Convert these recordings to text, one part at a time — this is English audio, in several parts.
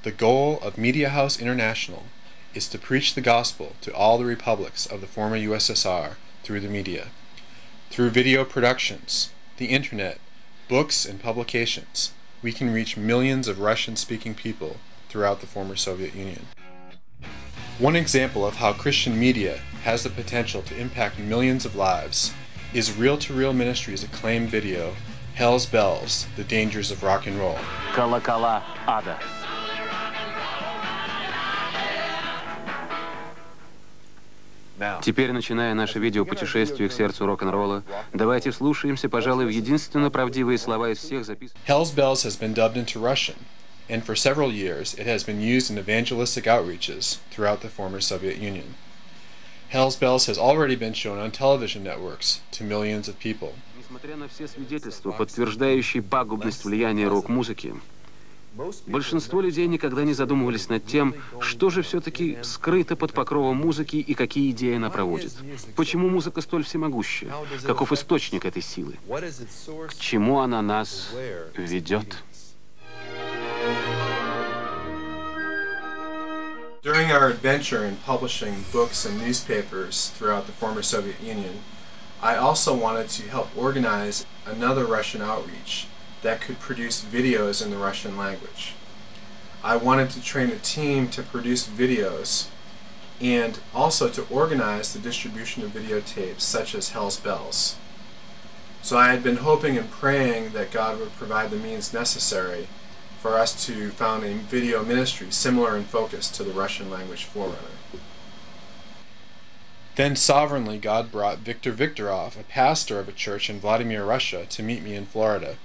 The goal of Media House International is to preach the gospel to all the republics of the former USSR through the media. Through video productions, the internet, books, and publications, we can reach millions of Russian-speaking people throughout the former Soviet Union. One example of how Christian media has the potential to impact millions of lives is Reel-to-Reel Ministries' acclaimed video, Hell's Bells, The Dangers of Rock and Roll. Колокола ада. Теперь, начиная наше видео «Путешествие к сердцу рок-н-ролла», давайте вслушаемся, пожалуй, в единственно правдивые слова из всех записанных. Hell's Bells has been dubbed into Russian, and for several years it has been used in evangelistic outreaches throughout the former Soviet Union. Hell's Bells has already been shown on television networks to millions of people. Несмотря на все свидетельства, подтверждающие пагубность влияния рок-музыки, большинство людей никогда не задумывались над тем, что же все-таки скрыто под покровом музыки и какие идеи она проводит. Почему музыка столь всемогущая? Каков источник этой силы? К чему она нас ведет? During our adventure in publishing books and newspapers throughout the former Soviet Union, I also wanted to help organize another Russian outreach that could produce videos in the Russian language. I wanted to train a team to produce videos and also to organize the distribution of videotapes such as Hell's Bells. So I had been hoping and praying that God would provide the means necessary for us to found a video ministry similar in focus to the Russian language Forerunner. Then sovereignly God brought Viktor Viktorov, a pastor of a church in Vladimir, Russia, to meet me in Florida.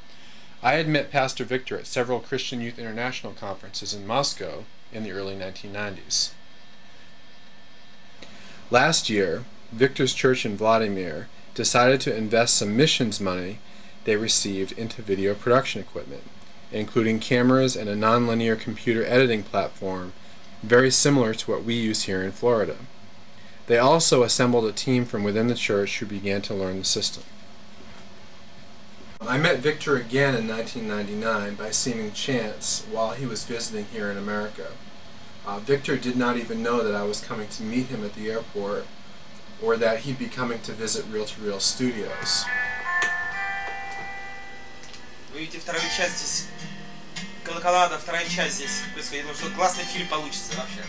I had met Pastor Viktor at several Christian Youth International conferences in Moscow in the early 1990s. Last year, Viktor's church in Vladimir decided to invest some missions money they received into video production equipment, including cameras and a nonlinear computer editing platform very similar to what we use here in Florida. They also assembled a team from within the church who began to learn the system. I met Viktor again in 1999 by seeming chance while he was visiting here in America. Viktor did not even know that I was coming to meet him at the airport or that he'd be coming to visit Reel-to-Reel Studios. Вы видите вторую часть здесь. Колоколада, вторая часть здесь происходит. Я думаю, что классный фильм получится вообще.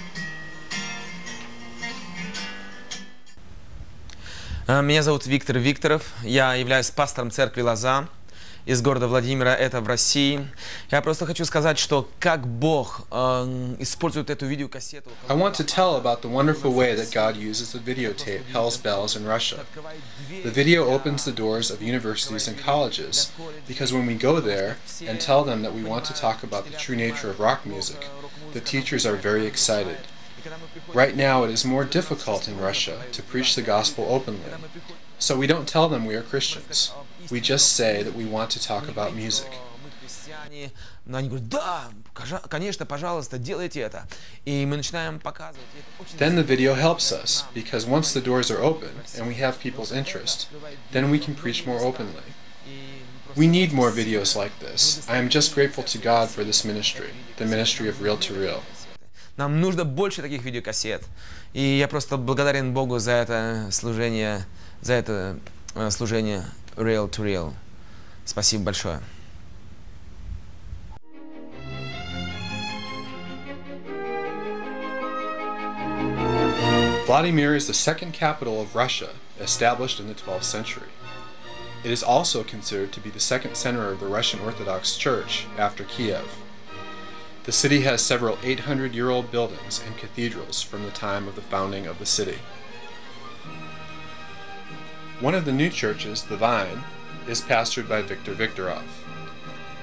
Меня зовут Виктор Викторов. Я являюсь пастором церкви «Лоза» из города Владимира, это в России. Я просто хочу сказать, что как Бог использует эту видеокассету. I want to tell about the wonderful way that God uses the videotape Hell's Bells in Russia. The video opens the doors of universities and colleges because when we go there and tell them that we want to talk about the true nature of rock music, the teachers are very excited. Right now it is more difficult in Russia to preach the gospel openly, so we don't tell them we are Christians. We just say that we want to talk about music. Но они говорят, да, конечно, пожалуйста, делайте это. И мы начинаем показывать. Then the video helps us, because once the doors are open and we have people's interest, then we can preach more openly. We need more videos like this. I am just grateful to God for this ministry, the ministry of Reel-to-Reel. Нам нужно больше таких видеокассет. И я просто благодарен Богу за это служение Reel-to-Reel. Спасибо большое. Vladimir is the second capital of Russia, established in the 12th century. It is also considered to be the second center of the Russian Orthodox Church after Kiev. The city has several 800-year-old buildings and cathedrals from the time of the founding of the city. One of the new churches, the Vine, is pastored by Viktor Viktorov.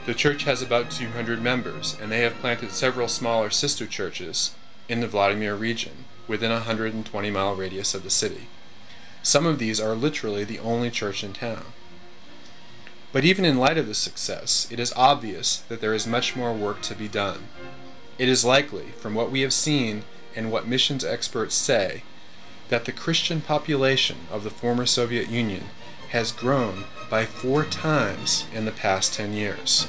The church has about 200 members, and they have planted several smaller sister churches in the Vladimir region, within a 120-mile radius of the city. Some of these are literally the only church in town. But even in light of this success, it is obvious that there is much more work to be done. It is likely, from what we have seen and what missions experts say, that the Christian population of the former Soviet Union has grown by 4 times in the past 10 years.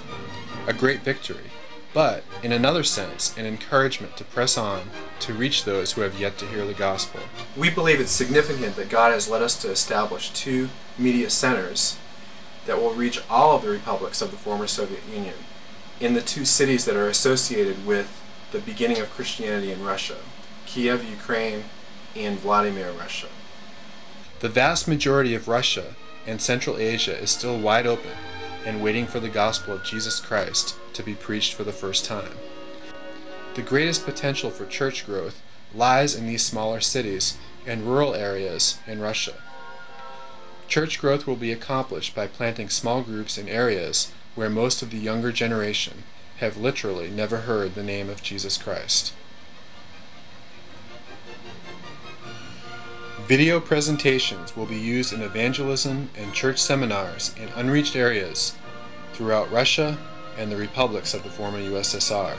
A great victory, but in another sense, an encouragement to press on to reach those who have yet to hear the gospel. We believe it's significant that God has led us to establish 2 media centers that will reach all of the republics of the former Soviet Union in the 2 cities that are associated with the beginning of Christianity in Russia, Kiev, Ukraine, and Vladimir, Russia. The vast majority of Russia and Central Asia is still wide open and waiting for the gospel of Jesus Christ to be preached for the first time. The greatest potential for church growth lies in these smaller cities and rural areas in Russia. Church growth will be accomplished by planting small groups in areas where most of the younger generation have literally never heard the name of Jesus Christ. Video presentations will be used in evangelism and church seminars in unreached areas throughout Russia and the republics of the former USSR.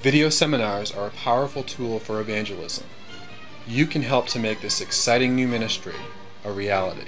Video seminars are a powerful tool for evangelism. You can help to make this exciting new ministry a reality.